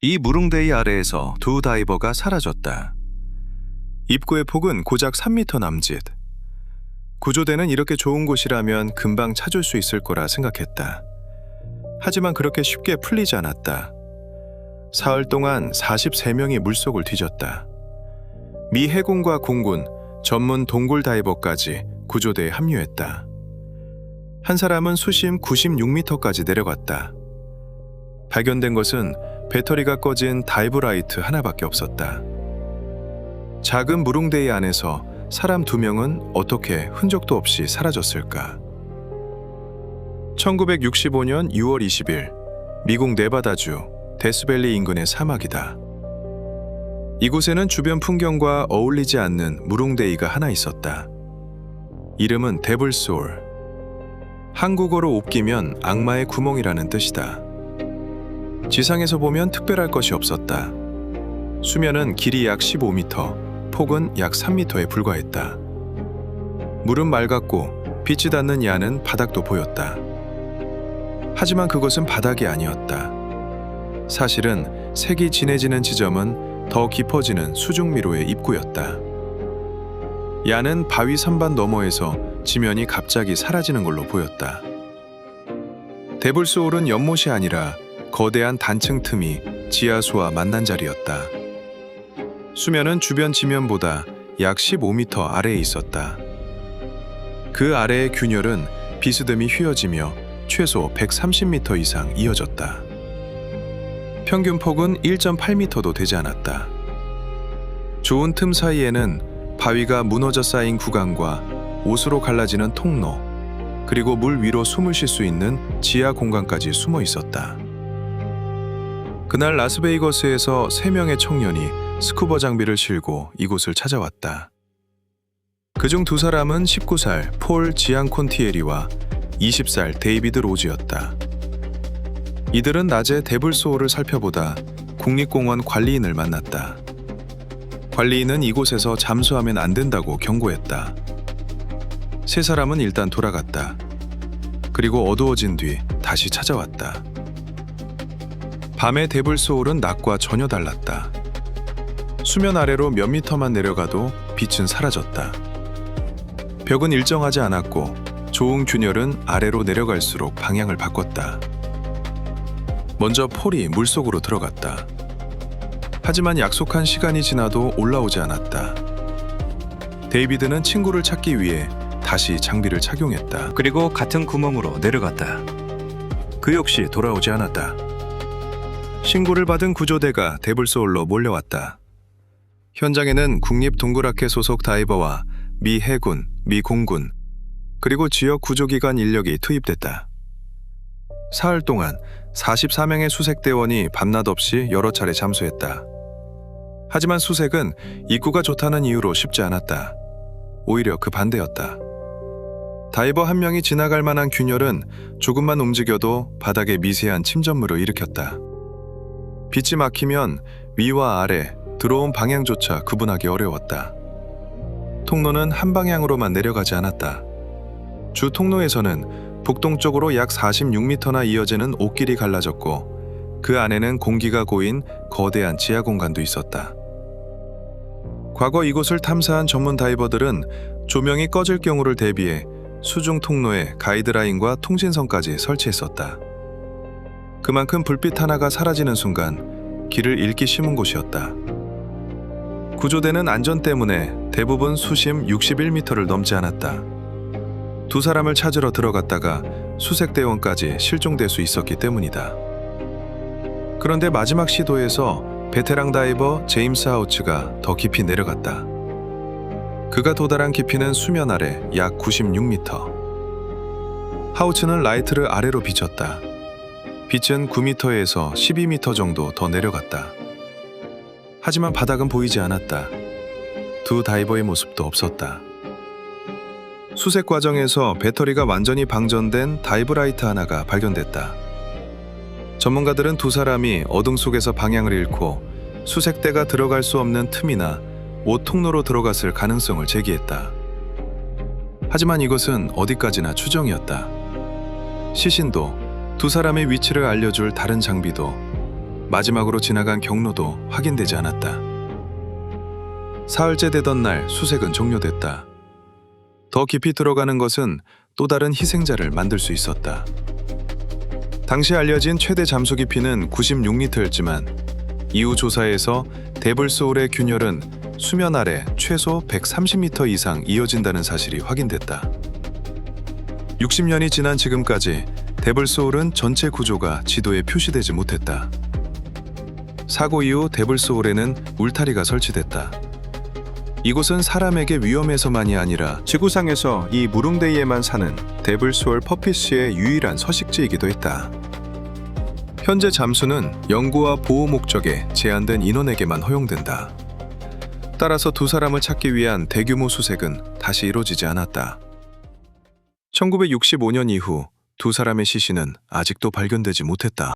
이 무릉대이 아래에서 두 다이버가 사라졌다. 입구의 폭은 고작 3m 남짓. 구조대는 이렇게 좋은 곳이라면 금방 찾을 수 있을 거라 생각했다. 하지만 그렇게 쉽게 풀리지 않았다. 사흘 동안 43명이 물속을 뒤졌다. 미 해군과 공군, 전문 동굴 다이버까지 구조대에 합류했다. 한 사람은 수심 96m까지 내려갔다. 발견된 것은 배터리가 꺼진 다이브 라이트 하나밖에 없었다. 작은 무릉대이 안에서 사람 2명은 어떻게 흔적도 없이 사라졌을까? 1965년 6월 20일, 미국 네바다주 데스밸리 인근의 사막이다. 이곳에는 주변 풍경과 어울리지 않는 무릉대이가 하나 있었다. 이름은 데블소울. 한국어로 옮기면 악마의 구멍이라는 뜻이다. 지상에서 보면 특별할 것이 없었다. 수면은 길이 약 15m, 폭은 약 3m에 불과했다. 물은 맑았고 빛이 닿는 야는 바닥도 보였다. 하지만 그것은 바닥이 아니었다. 사실은 색이 진해지는 지점은 더 깊어지는 수중미로의 입구였다. 야는 바위 선반 너머에서 지면이 갑자기 사라지는 걸로 보였다. 데블소울은 연못이 아니라 거대한 단층 틈이 지하수와 만난 자리였다. 수면은 주변 지면보다 약 15m 아래에 있었다. 그 아래의 균열은 비스듬히 휘어지며 최소 130m 이상 이어졌다. 평균 폭은 1.8m도 되지 않았다. 좋은 틈 사이에는 바위가 무너져 쌓인 구간과 옷으로 갈라지는 통로, 그리고 물 위로 숨을 쉴 수 있는 지하 공간까지 숨어 있었다. 그날 라스베이거스에서 3명의 청년이 스쿠버 장비를 싣고 이곳을 찾아왔다. 그중 2사람은 19살 폴 지앙콘티에리와 20살 데이비드 로즈였다. 이들은 낮에 데블소울을 살펴보다 국립공원 관리인을 만났다. 관리인은 이곳에서 잠수하면 안 된다고 경고했다. 3사람은 일단 돌아갔다. 그리고 어두워진 뒤 다시 찾아왔다. 밤의 데블소울은 낮과 전혀 달랐다. 수면 아래로 몇 미터만 내려가도 빛은 사라졌다. 벽은 일정하지 않았고 좋은 균열은 아래로 내려갈수록 방향을 바꿨다. 먼저 폴이 물속으로 들어갔다. 하지만 약속한 시간이 지나도 올라오지 않았다. 데이비드는 친구를 찾기 위해 다시 장비를 착용했다. 그리고 같은 구멍으로 내려갔다. 그 역시 돌아오지 않았다. 신고를 받은 구조대가 데블소울로 몰려왔다. 현장에는 국립동굴학회 소속 다이버와 미 해군, 미 공군, 그리고 지역 구조기관 인력이 투입됐다. 사흘 동안 44명의 수색대원이 밤낮 없이 여러 차례 잠수했다. 하지만 수색은 입구가 좋다는 이유로 쉽지 않았다. 오히려 그 반대였다. 다이버 한 명이 지나갈 만한 균열은 조금만 움직여도 바닥에 미세한 침전물을 일으켰다. 빛이 막히면 위와 아래, 들어온 방향조차 구분하기 어려웠다. 통로는 한 방향으로만 내려가지 않았다. 주 통로에서는 북동쪽으로 약 46m나 이어지는 옷길이 갈라졌고 그 안에는 공기가 고인 거대한 지하 공간도 있었다. 과거 이곳을 탐사한 전문 다이버들은 조명이 꺼질 경우를 대비해 수중 통로에 가이드라인과 통신선까지 설치했었다. 그만큼 불빛 하나가 사라지는 순간 길을 잃기 쉬운 곳이었다. 구조대는 안전 때문에 대부분 수심 61m를 넘지 않았다. 2사람을 찾으러 들어갔다가 수색대원까지 실종될 수 있었기 때문이다. 그런데 마지막 시도에서 베테랑 다이버 제임스 하우츠가 더 깊이 내려갔다. 그가 도달한 깊이는 수면 아래 약 96m. 하우츠는 라이트를 아래로 비췄다. 빛은 9m에서 12m 정도 더 내려갔다. 하지만 바닥은 보이지 않았다. 두 다이버의 모습도 없었다. 수색 과정에서 배터리가 완전히 방전된 다이브 라이트 하나가 발견됐다. 전문가들은 2사람이 어둠 속에서 방향을 잃고 수색대가 들어갈 수 없는 틈이나 옷 통로로 들어갔을 가능성을 제기했다. 하지만 이것은 어디까지나 추정이었다. 시신도 2사람의 위치를 알려줄 다른 장비도 마지막으로 지나간 경로도 확인되지 않았다. 사흘째 되던 날 수색은 종료됐다. 더 깊이 들어가는 것은 또 다른 희생자를 만들 수 있었다. 당시 알려진 최대 잠수 깊이는 96m였지만 이후 조사에서 데블소울의 균열은 수면 아래 최소 130m 이상 이어진다는 사실이 확인됐다. 60년이 지난 지금까지 데블소울은 전체 구조가 지도에 표시되지 못했다. 사고 이후 데블소울에는 울타리가 설치됐다. 이곳은 사람에게 위험해서만이 아니라 지구상에서 이 무릉대이에만 사는 데블소울 퍼피스의 유일한 서식지이기도 했다. 현재 잠수는 연구와 보호 목적에 제한된 인원에게만 허용된다. 따라서 두 사람을 찾기 위한 대규모 수색은 다시 이루어지지 않았다. 1965년 이후 두 사람의 시신은 아직도 발견되지 못했다.